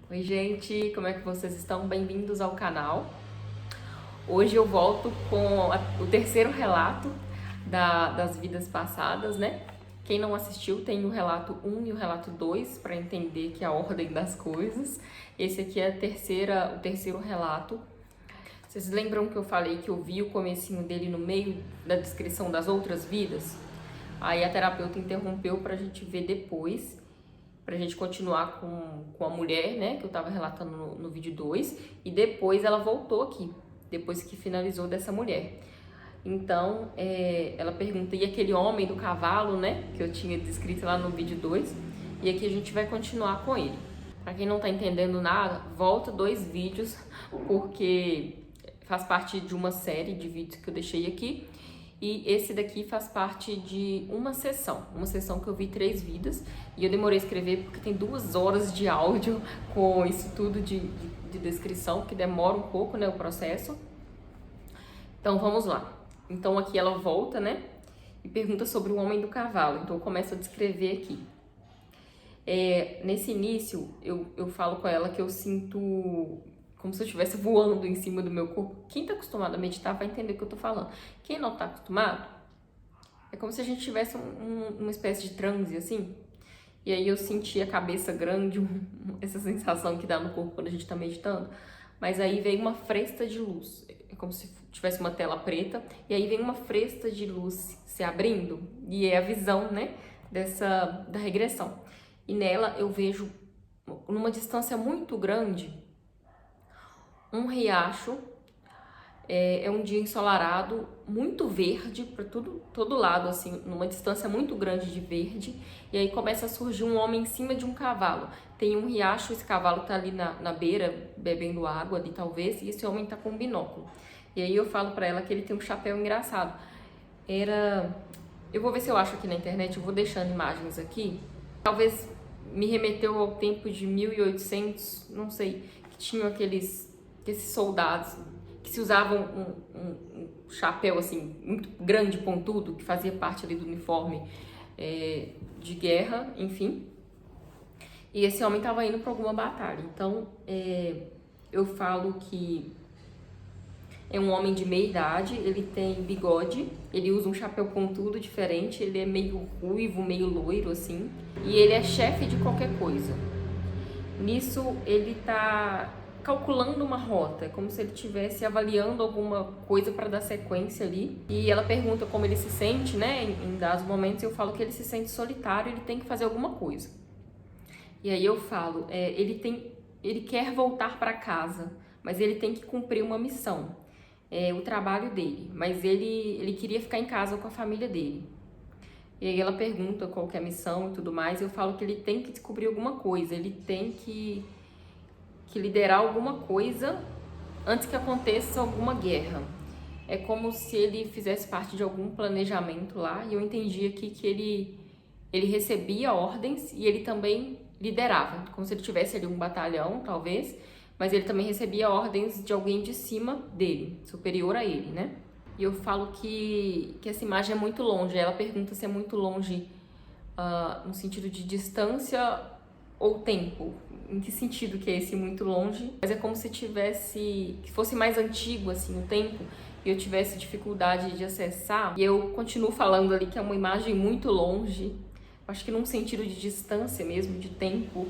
Oi, gente, como é que vocês estão? Bem-vindos ao canal. Hoje eu volto com o terceiro relato das vidas passadas, né? Quem não assistiu tem o relato 1 e o relato 2 para entender que é a ordem das coisas. Esse aqui é o terceiro relato. Vocês lembram que eu falei que eu vi o comecinho dele no meio da descrição das outras vidas? Aí a terapeuta interrompeu para a gente ver depois, pra gente continuar com a mulher, né, que eu tava relatando no vídeo 2, e depois ela voltou aqui, depois que finalizou dessa mulher. Então, ela pergunta, e aquele homem do cavalo, né, que eu tinha descrito lá no vídeo 2, e aqui a gente vai continuar com ele. Pra quem não tá entendendo nada, volta 2 vídeos, porque faz parte de uma série de vídeos que eu deixei aqui, e esse daqui faz parte de uma sessão que eu vi 3 vidas, e eu demorei a escrever porque tem 2 horas de áudio com isso tudo de descrição, que demora um pouco, né, o processo. Então vamos lá. Então aqui ela volta, né, e pergunta sobre o homem do cavalo, então eu começo a descrever aqui. Nesse início, eu falo com ela que eu sinto como se eu estivesse voando em cima do meu corpo. Quem tá acostumado a meditar vai entender o que eu tô falando. Quem não tá acostumado, é como se a gente tivesse uma espécie de transe, assim. E aí eu senti a cabeça grande, essa sensação que dá no corpo quando a gente tá meditando. Mas aí veio uma fresta de luz. É como se tivesse uma tela preta. E aí vem uma fresta de luz se abrindo. E é a visão, né, da regressão. E nela eu vejo, numa distância muito grande, um riacho. É um dia ensolarado, muito verde para todo lado, assim, numa distância muito grande de verde. E aí começa a surgir um homem em cima de um cavalo. Tem um riacho, esse cavalo tá ali na beira, bebendo água ali talvez, e esse homem tá com um binóculo. E aí eu falo para ela que ele tem um chapéu engraçado. Eu vou ver se eu acho aqui na internet, eu vou deixando imagens aqui. Talvez me remeteu ao tempo de 1800, não sei, que tinham aqueles soldados que se usavam um chapéu assim muito grande, pontudo, que fazia parte ali do uniforme de guerra, enfim. E esse homem estava indo para alguma batalha. Então eu falo que é um homem de meia idade, ele tem bigode, ele usa um chapéu pontudo diferente, ele é meio ruivo, meio loiro assim, e ele é chefe de qualquer coisa. Nisso ele tá calculando uma rota, é como se ele estivesse avaliando alguma coisa para dar sequência ali. E ela pergunta como ele se sente, né, em dados momentos, e eu falo que ele se sente solitário, ele tem que fazer alguma coisa. E aí eu falo, ele quer voltar para casa, mas ele tem que cumprir uma missão. O trabalho dele, mas ele queria ficar em casa com a família dele. E aí ela pergunta qual que é a missão e tudo mais, e eu falo que ele tem que descobrir alguma coisa, ele tem que liderar alguma coisa antes que aconteça alguma guerra. É como se ele fizesse parte de algum planejamento lá, e eu entendi aqui que ele recebia ordens e ele também liderava, como se ele tivesse ali um batalhão, talvez, mas ele também recebia ordens de alguém de cima dele, superior a ele, né? E eu falo que essa imagem é muito longe. Ela pergunta se é muito longe no sentido de distância ou tempo. Em que sentido que é esse muito longe? Mas é como se que fosse mais antigo, assim, o tempo, e eu tivesse dificuldade de acessar. E eu continuo falando ali que é uma imagem muito longe. Acho que num sentido de distância mesmo, de tempo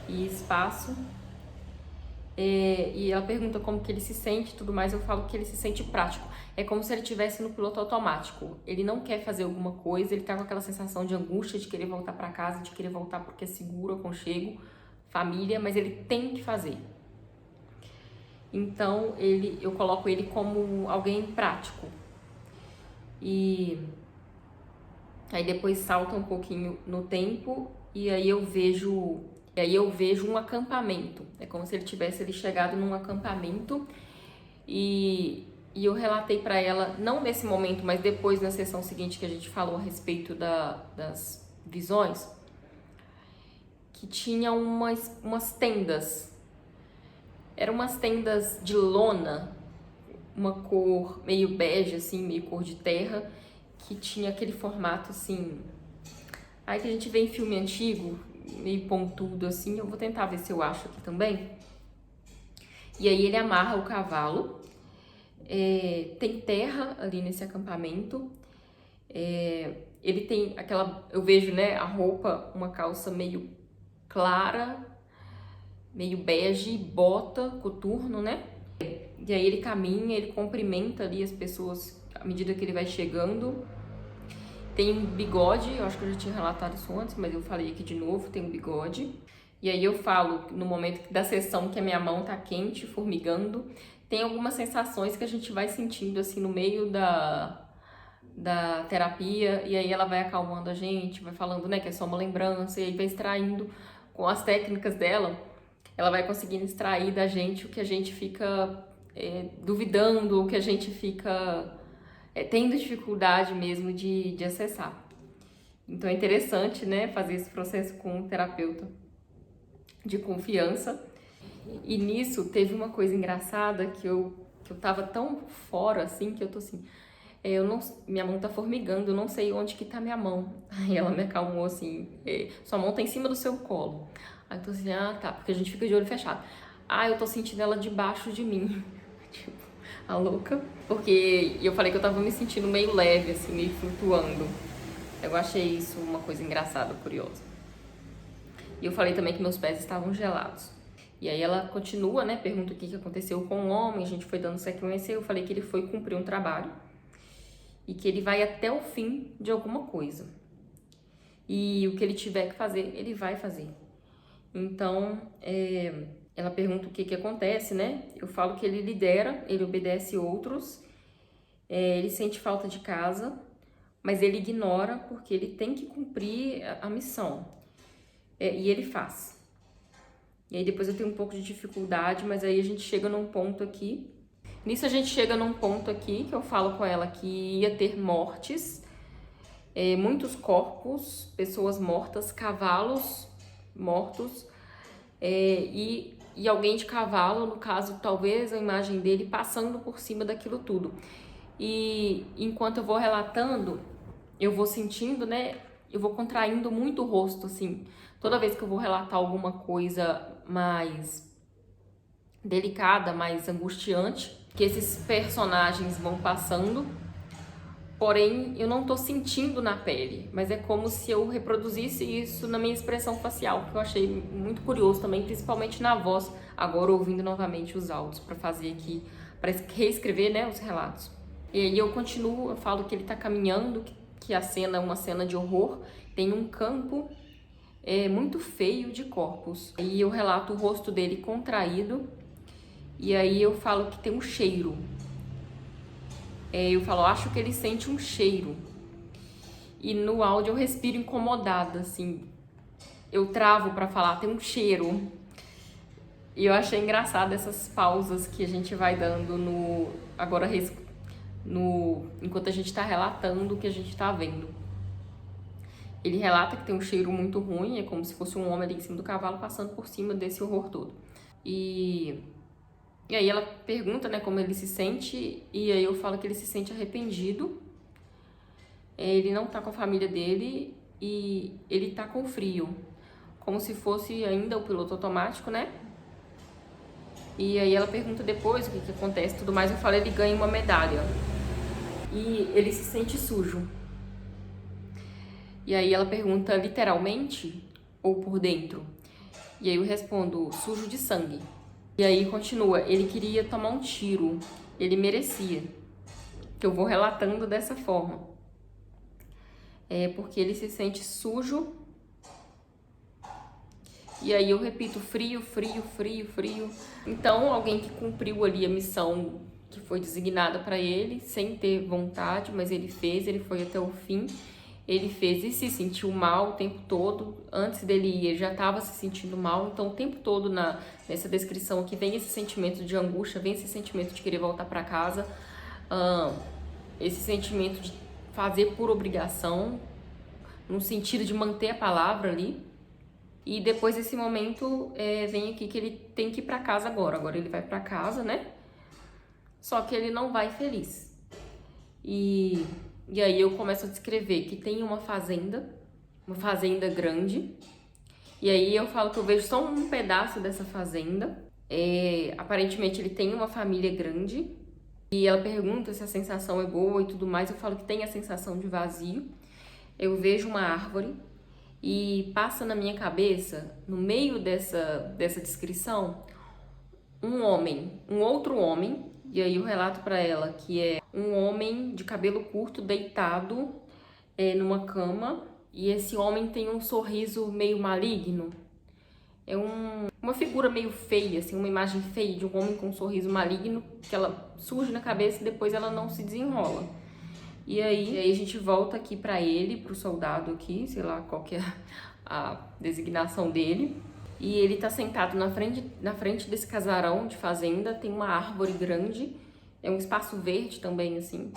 e espaço. E ela pergunta como que ele se sente e tudo mais, eu falo que ele se sente prático. É como se ele estivesse no piloto automático. Ele não quer fazer alguma coisa, ele tá com aquela sensação de angústia, de querer voltar para casa, de querer voltar porque é seguro, aconchego, família, mas ele tem que fazer. Então, eu coloco ele como alguém prático. E aí depois salta um pouquinho no tempo e aí eu vejo um acampamento. É como se ele tivesse ali chegado num acampamento e eu relatei para ela, não nesse momento, mas depois na sessão seguinte que a gente falou a respeito das visões, que tinha umas tendas. Eram umas tendas de lona, uma cor meio bege, assim, meio cor de terra, que tinha aquele formato assim. Aí que a gente vê em filme antigo, meio pontudo assim. Eu vou tentar ver se eu acho aqui também. E aí ele amarra o cavalo. Tem terra ali nesse acampamento. Ele tem aquela, eu vejo, né, a roupa, uma calça meio clara, meio bege, bota, coturno, né? E aí ele caminha, ele cumprimenta ali as pessoas à medida que ele vai chegando. Tem um bigode, eu acho que eu já tinha relatado isso antes, mas eu falei aqui de novo, tem um bigode. E aí eu falo, no momento da sessão que a minha mão tá quente, formigando, tem algumas sensações que a gente vai sentindo assim no meio da terapia, e aí ela vai acalmando a gente, vai falando, né, que é só uma lembrança, e aí vai extraindo com as técnicas dela, ela vai conseguindo extrair da gente o que a gente fica duvidando, o que a gente fica tendo dificuldade mesmo de acessar. Então é interessante, né, fazer esse processo com um terapeuta de confiança. E nisso teve uma coisa engraçada que eu tava tão fora assim, que eu tô assim, minha mão tá formigando, eu não sei onde que tá minha mão. Aí ela me acalmou assim, sua mão tá em cima do seu colo. Aí eu tô assim, ah tá, porque a gente fica de olho fechado. Ah, eu tô sentindo ela debaixo de mim. Tipo, a louca. Porque eu falei que eu tava me sentindo meio leve, assim, meio flutuando. Eu achei isso uma coisa engraçada, curiosa. E eu falei também que meus pés estavam gelados. E aí ela continua, né, pergunta o que aconteceu com o homem, a gente foi dando sequência, eu falei que ele foi cumprir um trabalho e que ele vai até o fim de alguma coisa. E o que ele tiver que fazer, ele vai fazer. Então, ela pergunta o que acontece, né? Eu falo que ele lidera, ele obedece outros, ele sente falta de casa, mas ele ignora porque ele tem que cumprir a missão. E ele faz. E aí depois eu tenho um pouco de dificuldade, mas aí a gente chega num ponto aqui. Nisso a gente chega num ponto aqui que eu falo com ela que ia ter mortes, muitos corpos, pessoas mortas, cavalos mortos, e alguém de cavalo, no caso, talvez a imagem dele passando por cima daquilo tudo. E enquanto eu vou relatando, eu vou sentindo, né? Eu vou contraindo muito o rosto, assim. Toda vez que eu vou relatar alguma coisa mais delicada, mais angustiante, que esses personagens vão passando, porém eu não tô sentindo na pele, mas é como se eu reproduzisse isso na minha expressão facial, que eu achei muito curioso também, principalmente na voz, agora ouvindo novamente os áudios para fazer aqui, para reescrever, né, os relatos. E aí eu continuo, eu falo que ele tá caminhando, que a cena é uma cena de horror, tem um campo muito feio de corpos. E eu relato o rosto dele contraído, e aí eu falo que tem um cheiro. Eu falo, acho que ele sente um cheiro. E no áudio eu respiro incomodada, assim. Eu travo pra falar, tem um cheiro. E eu achei engraçado essas pausas que a gente vai dando enquanto a gente tá relatando o que a gente tá vendo. Ele relata que tem um cheiro muito ruim, é como se fosse um homem ali em cima do cavalo passando por cima desse horror todo. E aí ela pergunta, né, como ele se sente, e aí eu falo que ele se sente arrependido. Ele não tá com a família dele e ele tá com frio, como se fosse ainda o piloto automático, né? E aí ela pergunta depois o que acontece e tudo mais, eu falo, ele ganha uma medalha. E ele se sente sujo. E aí ela pergunta literalmente ou por dentro? E aí eu respondo, sujo de sangue. E aí continua, ele queria tomar um tiro, ele merecia. Que eu vou relatando dessa forma. Porque ele se sente sujo. E aí eu repito, frio, frio, frio, frio. Então, alguém que cumpriu ali a missão que foi designada para ele, sem ter vontade, mas ele fez, ele foi até o fim. Ele fez e se sentiu mal o tempo todo. Antes dele ir, ele já estava se sentindo mal. Então, o tempo todo nessa descrição aqui, vem esse sentimento de angústia, vem esse sentimento de querer voltar para casa. Esse sentimento de fazer por obrigação, no sentido de manter a palavra ali. E depois desse momento, vem aqui que ele tem que ir para casa agora. Agora ele vai para casa, né? Só que ele não vai feliz. E aí eu começo a descrever que tem uma fazenda grande, E aí eu falo que eu vejo só um pedaço dessa fazenda. Aparentemente ele tem uma família grande. E ela pergunta se a sensação é boa e tudo mais. Eu falo que tem a sensação de vazio. Eu vejo uma árvore e passa na minha cabeça, no meio dessa descrição, um outro homem. E aí eu relato pra ela que é um homem de cabelo curto deitado numa cama. E esse homem tem um sorriso meio maligno. É uma figura meio feia, assim, uma imagem feia de um homem com um sorriso maligno que ela surge na cabeça e depois ela não se desenrola. E aí a gente volta aqui pra ele, pro soldado aqui, sei lá qual que é a designação dele. E ele tá sentado na frente desse casarão de fazenda, tem uma árvore grande, é um espaço verde também, assim.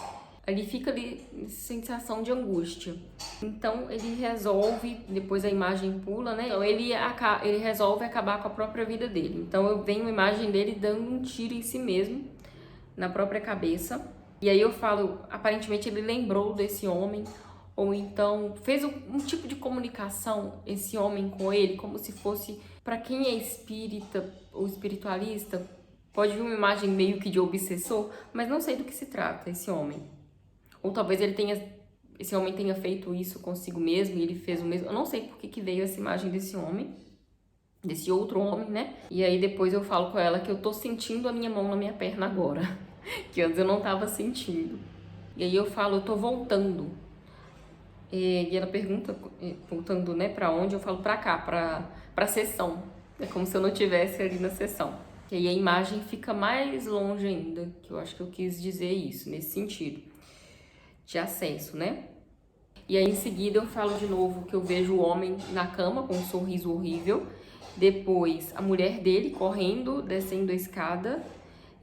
Ali fica ali sensação de angústia. Então ele resolve, depois a imagem pula, né? Então ele resolve acabar com a própria vida dele. Então eu venho a imagem dele dando um tiro em si mesmo, na própria cabeça. E aí eu falo, aparentemente ele lembrou desse homem, ou então fez um tipo de comunicação, esse homem com ele, como se fosse, para quem é espírita ou espiritualista, pode vir uma imagem meio que de obsessor, mas não sei do que se trata esse homem. Ou talvez esse homem tenha feito isso consigo mesmo e ele fez o mesmo. Eu não sei por que veio essa imagem desse homem, desse outro homem, né? E aí depois eu falo com ela que eu tô sentindo a minha mão na minha perna agora, que antes eu não tava sentindo. E aí eu falo, eu tô voltando. E ela pergunta, voltando, né, pra onde? Eu falo pra cá, pra sessão. É como se eu não estivesse ali na sessão. E aí a imagem fica mais longe ainda, que eu acho que eu quis dizer isso, nesse sentido de acesso, né? E aí em seguida eu falo de novo que eu vejo o homem na cama com um sorriso horrível, depois a mulher dele correndo, descendo a escada.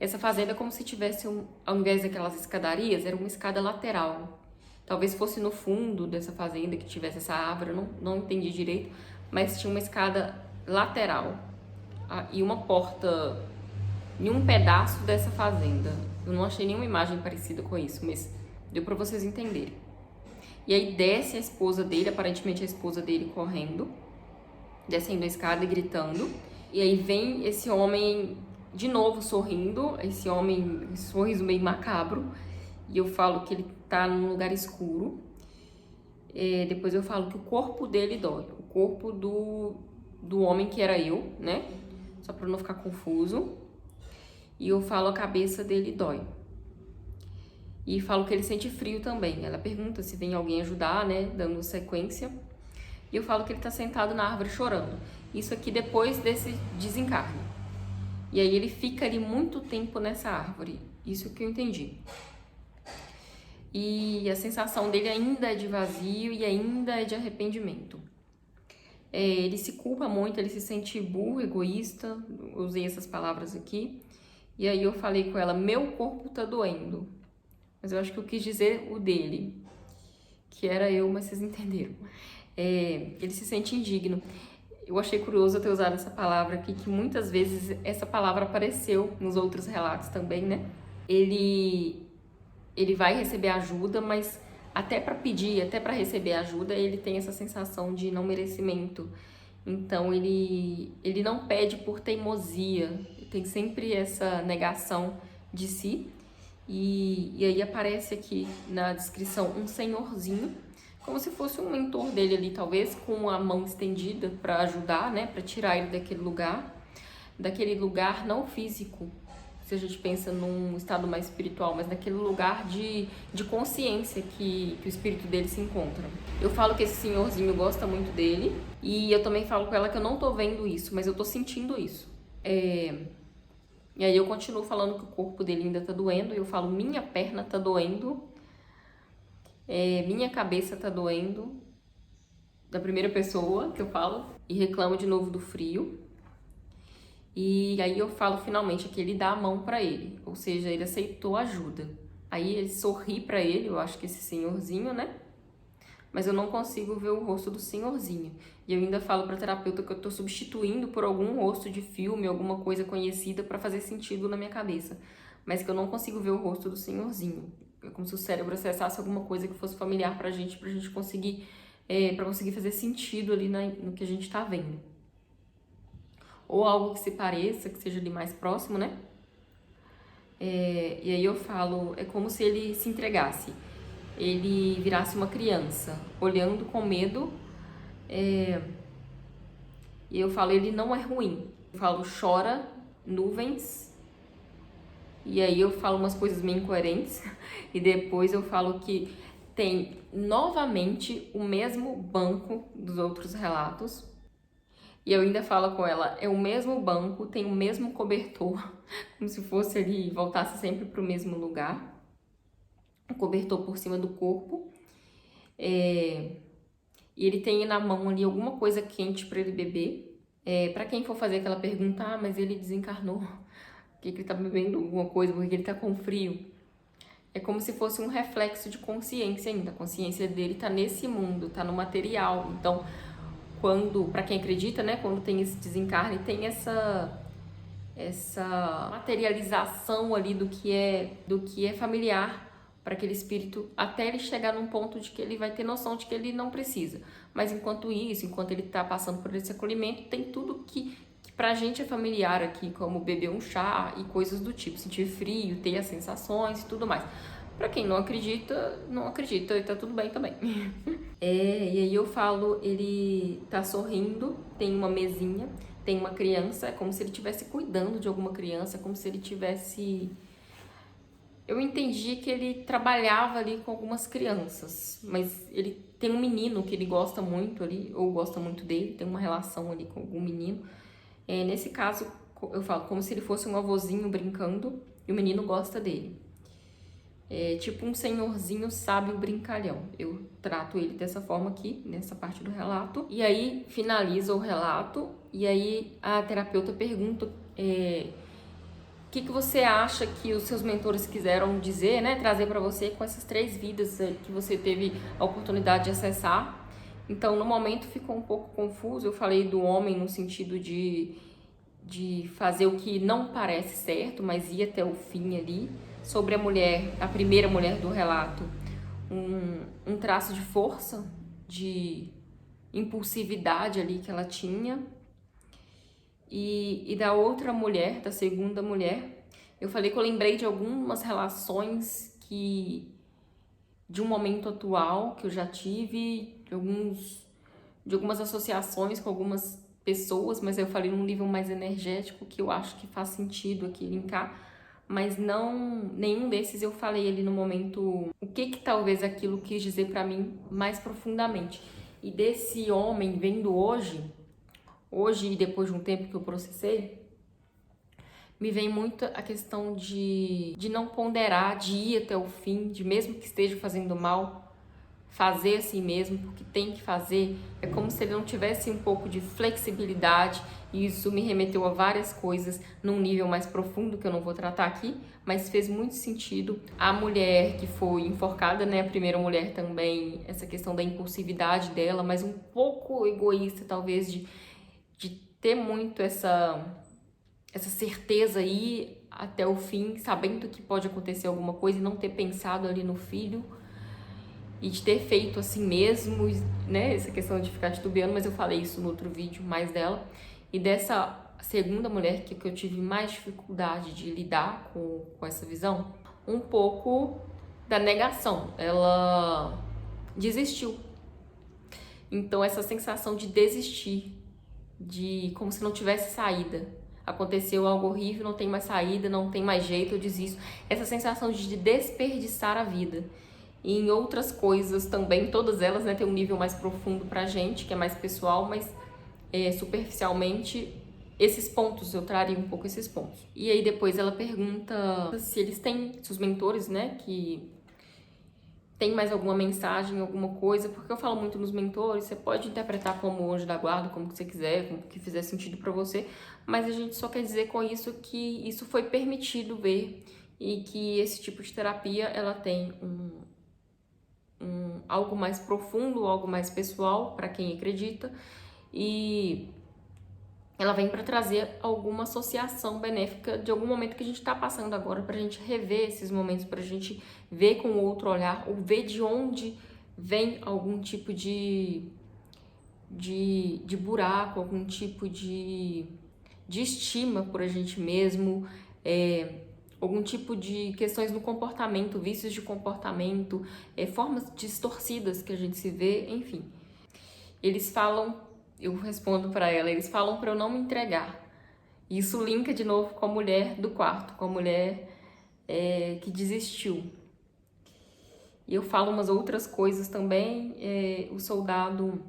Essa fazenda é como se tivesse, ao invés daquelas escadarias, era uma escada lateral. Talvez fosse no fundo dessa fazenda que tivesse essa árvore, eu não entendi direito, mas tinha uma escada lateral e uma porta em um pedaço dessa fazenda. Eu não achei nenhuma imagem parecida com isso, mas deu pra vocês entenderem. E aí desce a esposa dele, aparentemente a esposa dele correndo, descendo a escada e gritando. E aí vem esse homem de novo sorrindo, esse homem, um sorriso meio macabro. E eu falo que ele tá num lugar escuro. Depois eu falo que o corpo dele dói. O corpo do homem que era eu, né? Só pra não ficar confuso. E eu falo a cabeça dele dói. E falo que ele sente frio também. Ela pergunta se vem alguém ajudar, né? Dando sequência. E eu falo que ele tá sentado na árvore chorando. Isso aqui depois desse desencarne. E aí ele fica ali muito tempo nessa árvore. Isso que eu entendi. E a sensação dele ainda é de vazio e ainda é de arrependimento. Ele se culpa muito, ele se sente burro, egoísta. Usei essas palavras aqui. E aí eu falei com ela, meu corpo tá doendo. Mas eu acho que eu quis dizer o dele, que era eu, mas vocês entenderam. Ele se sente indigno. Eu achei curioso eu ter usado essa palavra aqui, que muitas vezes essa palavra apareceu nos outros relatos também, né? Ele vai receber ajuda, mas até para pedir, até para receber ajuda, ele tem essa sensação de não merecimento. Então ele não pede por teimosia, tem sempre essa negação de si. E aí aparece aqui na descrição um senhorzinho, como se fosse um mentor dele ali, talvez, com a mão estendida para ajudar, né, para tirar ele daquele lugar não físico, se a gente pensa num estado mais espiritual, mas naquele lugar de consciência que o espírito dele se encontra. Eu falo que esse senhorzinho gosta muito dele, e eu também falo com ela que eu não tô vendo isso, mas eu tô sentindo isso. E aí eu continuo falando que o corpo dele ainda tá doendo, e eu falo, minha perna tá doendo, minha cabeça tá doendo, da primeira pessoa que eu falo, e reclamo de novo do frio. E aí eu falo finalmente que ele dá a mão pra ele, ou seja, ele aceitou ajuda. Aí ele sorri pra ele, eu acho que esse senhorzinho, né? Mas eu não consigo ver o rosto do senhorzinho. E eu ainda falo pra terapeuta que eu tô substituindo por algum rosto de filme, alguma coisa conhecida pra fazer sentido na minha cabeça. Mas que eu não consigo ver o rosto do senhorzinho. É como se o cérebro acessasse alguma coisa que fosse familiar pra gente conseguir, pra conseguir fazer sentido ali no que a gente tá vendo. ou algo que se pareça, que seja ali mais próximo, né? E aí eu falo, é como se ele se entregasse, ele virasse uma criança, olhando com medo, e eu falo, ele não é ruim. Eu falo, chora, nuvens, e aí eu falo umas coisas meio incoerentes, e depois eu falo que tem novamente o mesmo banco dos outros relatos, e eu ainda falo com ela, é o mesmo banco, tem o mesmo cobertor, como se fosse ele voltasse sempre para o mesmo lugar, o cobertor por cima do corpo, e ele tem na mão ali alguma coisa quente para ele beber. Para quem for fazer aquela pergunta, mas ele desencarnou, por que ele tá bebendo alguma coisa, porque ele tá com frio? É como se fosse um reflexo de consciência ainda, a consciência dele tá nesse mundo, tá no material. Então, para quem acredita, né, quando tem esse desencarne, tem essa materialização ali do que é familiar para aquele espírito, até ele chegar num ponto de que ele vai ter noção de que ele não precisa. Mas enquanto isso, enquanto ele está passando por esse acolhimento, tem tudo que pra gente é familiar aqui, como beber um chá e coisas do tipo, sentir frio, ter as sensações e tudo mais. Pra quem não acredita, não acredita e tá tudo bem também. E aí eu falo, ele tá sorrindo, tem uma mesinha, tem uma criança, é como se ele estivesse cuidando de alguma criança, é como se ele tivesse... Eu entendi que ele trabalhava ali com algumas crianças, mas ele tem um menino que ele gosta muito ali, ou gosta muito dele, tem uma relação ali com algum menino. Nesse caso, eu falo como se ele fosse um avôzinho brincando e o menino gosta dele. É tipo um senhorzinho sábio brincalhão. Eu trato ele dessa forma aqui, nessa parte do relato. E aí, finaliza o relato, e aí a terapeuta pergunta... o que você acha que os seus mentores quiseram dizer, né, trazer para você com essas 3 vidas que você teve a oportunidade de acessar? Então, no momento ficou um pouco confuso. Eu falei do homem no sentido de fazer o que não parece certo, mas ir até o fim ali. Sobre a mulher, a primeira mulher do relato, um traço de força, de impulsividade ali que ela tinha. E da outra mulher, da segunda mulher, eu falei que eu lembrei de algumas relações de um momento atual que eu já tive, de algumas associações com algumas pessoas, mas eu falei num nível mais energético que eu acho que faz sentido aqui linkar, mas nenhum desses eu falei ali no momento o que talvez aquilo quis dizer pra mim mais profundamente. E desse homem vendo hoje e depois de um tempo que eu processei, me vem muito a questão de não ponderar, de ir até o fim, de mesmo que esteja fazendo mal, fazer assim mesmo, porque tem que fazer. É como se ele não tivesse um pouco de flexibilidade, e isso me remeteu a várias coisas num nível mais profundo que eu não vou tratar aqui, mas fez muito sentido. A mulher que foi enforcada, né, a primeira mulher também, essa questão da impulsividade dela, mas um pouco egoísta talvez de ter muito essa certeza aí até o fim, sabendo que pode acontecer alguma coisa e não ter pensado ali no filho e de ter feito assim mesmo, né? Essa questão de ficar titubeando, mas eu falei isso no outro vídeo mais dela. E dessa segunda mulher que eu tive mais dificuldade de lidar com essa visão, um pouco da negação. Ela desistiu. Então essa sensação de desistir, de como se não tivesse saída. Aconteceu algo horrível, não tem mais saída, não tem mais jeito, eu desisto. Essa sensação de desperdiçar a vida. E em outras coisas também, todas elas, né, tem um nível mais profundo pra gente, que é mais pessoal, mas superficialmente, esses pontos, eu traria um pouco esses pontos. E aí depois ela pergunta se eles têm, se os mentores, né, que tem mais alguma mensagem, alguma coisa, porque eu falo muito nos mentores, você pode interpretar como anjo da guarda, como você quiser, como que fizer sentido pra você, mas a gente só quer dizer com isso que isso foi permitido ver e que esse tipo de terapia, ela tem algo mais profundo, algo mais pessoal para quem acredita, e ela vem para trazer alguma associação benéfica de algum momento que a gente está passando agora, para a gente rever esses momentos, para a gente ver com outro olhar, ou ver de onde vem algum tipo de buraco, algum tipo de de estima por a gente mesmo, algum tipo de questões no comportamento, vícios de comportamento, formas distorcidas que a gente se vê, enfim. Eles falam, eu respondo para ela, eles falam para eu não me entregar. Isso linka de novo com a mulher do quarto, com a mulher que desistiu. E eu falo umas outras coisas também, o soldado...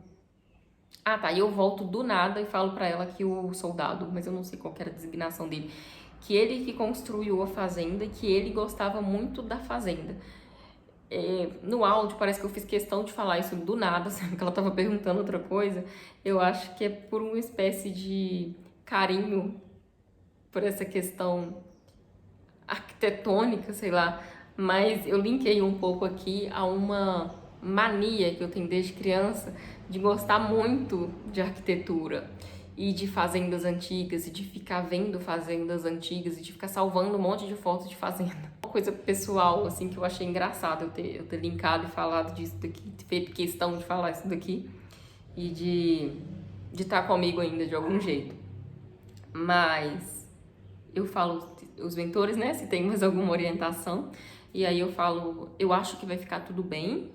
Ah, tá, e eu volto do nada e falo pra ela que o soldado, mas eu não sei qual que era a designação dele, que ele que construiu a fazenda, que ele gostava muito da fazenda. No áudio parece que eu fiz questão de falar isso do nada, sendo que ela tava perguntando outra coisa. Eu acho que é por uma espécie de carinho por essa questão arquitetônica, sei lá, mas eu linkei um pouco aqui a uma mania que eu tenho desde criança de gostar muito de arquitetura e de fazendas antigas e de ficar vendo fazendas antigas e de ficar salvando um monte de fotos de fazenda. Uma coisa pessoal, assim, que eu achei engraçado eu ter linkado e falado disso daqui, feito questão de falar isso daqui e de estar comigo ainda de algum jeito. Mas eu falo os mentores, né, se tem mais alguma orientação, e aí eu falo, eu acho que vai ficar tudo bem,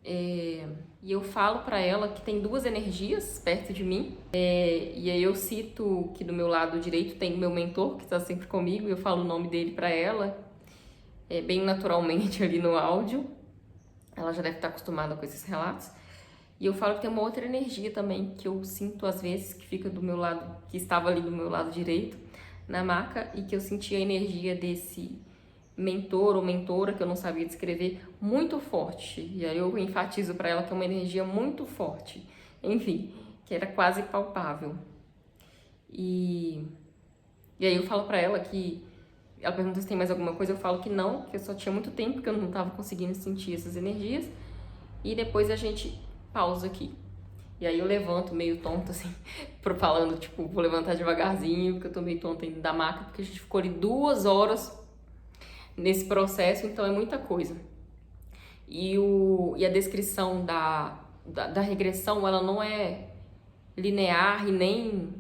e eu falo pra ela que tem duas energias perto de mim, e aí eu cito que do meu lado direito tem o meu mentor, que tá sempre comigo, e eu falo o nome dele pra ela, bem naturalmente ali no áudio, ela já deve estar acostumada com esses relatos, e eu falo que tem uma outra energia também, que eu sinto às vezes, que fica do meu lado, que estava ali do meu lado direito, na maca, e que eu senti a energia desse mentor ou mentora, que eu não sabia descrever, muito forte. E aí eu enfatizo para ela que é uma energia muito forte. Enfim, que era quase palpável. E aí eu falo para ela que... Ela pergunta se tem mais alguma coisa, eu falo que não, que eu só tinha muito tempo que eu não estava conseguindo sentir essas energias. E depois a gente pausa aqui. E aí eu levanto meio tonta, assim, falando, tipo, vou levantar devagarzinho, porque eu tô meio tonta ainda da maca, porque a gente ficou ali 2 horas nesse processo, então é muita coisa. E a descrição da regressão, ela não é linear e nem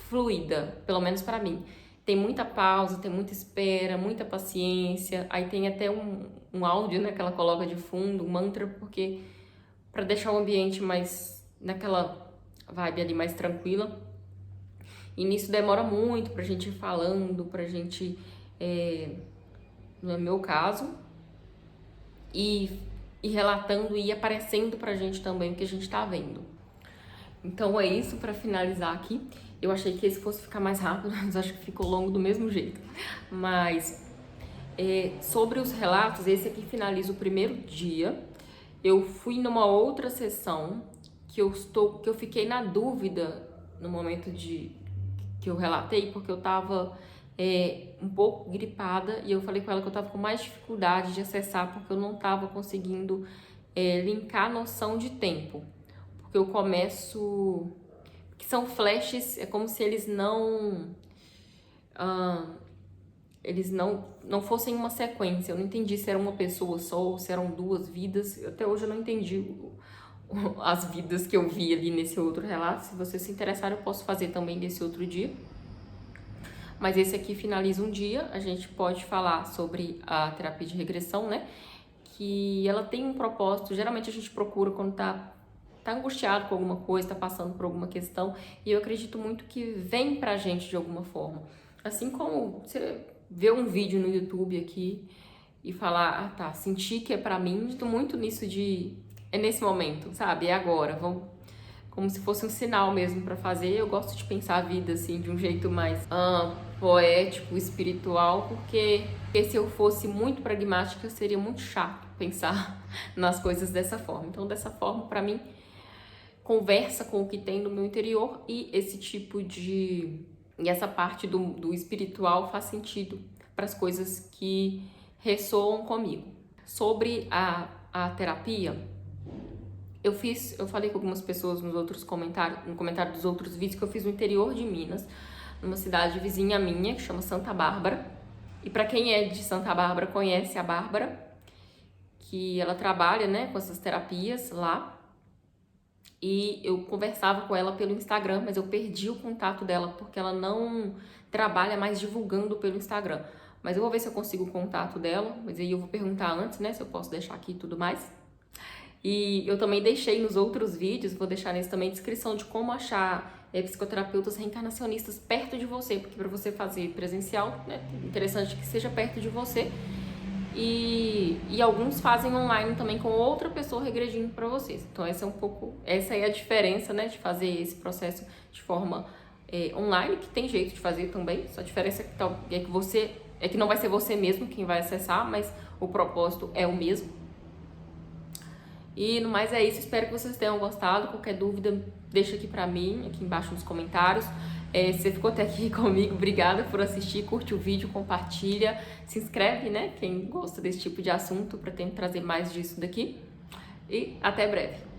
fluida, pelo menos pra mim. Tem muita pausa, tem muita espera, muita paciência, aí tem até um áudio, né, que ela coloca de fundo, um mantra, porque pra deixar o ambiente mais naquela vibe ali mais tranquila. E nisso demora muito pra gente ir falando, pra gente, no meu caso, e relatando e aparecendo pra gente também o que a gente tá vendo. Então é isso pra finalizar aqui. Eu achei que esse fosse ficar mais rápido, mas acho que ficou longo do mesmo jeito. Mas sobre os relatos, esse aqui finaliza o primeiro dia. Eu fui numa outra sessão que eu fiquei na dúvida no momento que eu relatei, porque eu tava um pouco gripada e eu falei com ela que eu tava com mais dificuldade de acessar porque eu não tava conseguindo linkar a noção de tempo. Porque eu começo... que são flashes, é como se eles não fossem uma sequência. Eu não entendi se era uma pessoa só ou se eram 2 vidas. Até hoje eu não entendi as vidas que eu vi ali nesse outro relato. Se você se interessar, eu posso fazer também desse outro dia. Mas esse aqui finaliza um dia. A gente pode falar sobre a terapia de regressão, né? Que ela tem um propósito. Geralmente a gente procura quando tá angustiado com alguma coisa, tá passando por alguma questão. E eu acredito muito que vem pra gente de alguma forma. Assim como você vê um vídeo no YouTube aqui e falar, ah tá, senti que é pra mim, tô muito nisso de... é nesse momento, sabe? É agora, vamos... como se fosse um sinal mesmo pra fazer. Eu gosto de pensar a vida assim, de um jeito mais poético, espiritual, porque se eu fosse muito pragmática, seria muito chato pensar nas coisas dessa forma. Então, dessa forma, pra mim, conversa com o que tem no meu interior e esse tipo de... e essa parte do espiritual faz sentido para as coisas que ressoam comigo. Sobre a terapia, eu falei com algumas pessoas no comentário dos outros vídeos que eu fiz no interior de Minas, numa cidade vizinha minha, que chama Santa Bárbara. E para quem é de Santa Bárbara, conhece a Bárbara, que ela trabalha, né, com essas terapias lá. e eu conversava com ela pelo Instagram, mas eu perdi o contato dela porque ela não trabalha mais divulgando pelo Instagram. Mas eu vou ver se eu consigo o contato dela, mas aí eu vou perguntar antes, né, se eu posso deixar aqui e tudo mais. E eu também deixei nos outros vídeos, vou deixar nesse também, descrição de como achar psicoterapeutas reencarnacionistas perto de você, porque para você fazer presencial, né, interessante que seja perto de você. E alguns fazem online também com outra pessoa regredindo para vocês. Então essa é a diferença, né, de fazer esse processo de forma online, que tem jeito de fazer também. Só a diferença é que não vai ser você mesmo quem vai acessar, mas o propósito é o mesmo. E no mais é isso, espero que vocês tenham gostado. Qualquer dúvida, deixa aqui pra mim, aqui embaixo nos comentários. Se você ficou até aqui comigo, obrigada por assistir, curte o vídeo, compartilha, se inscreve, né? Quem gosta desse tipo de assunto, pretendo trazer mais disso daqui. E até breve.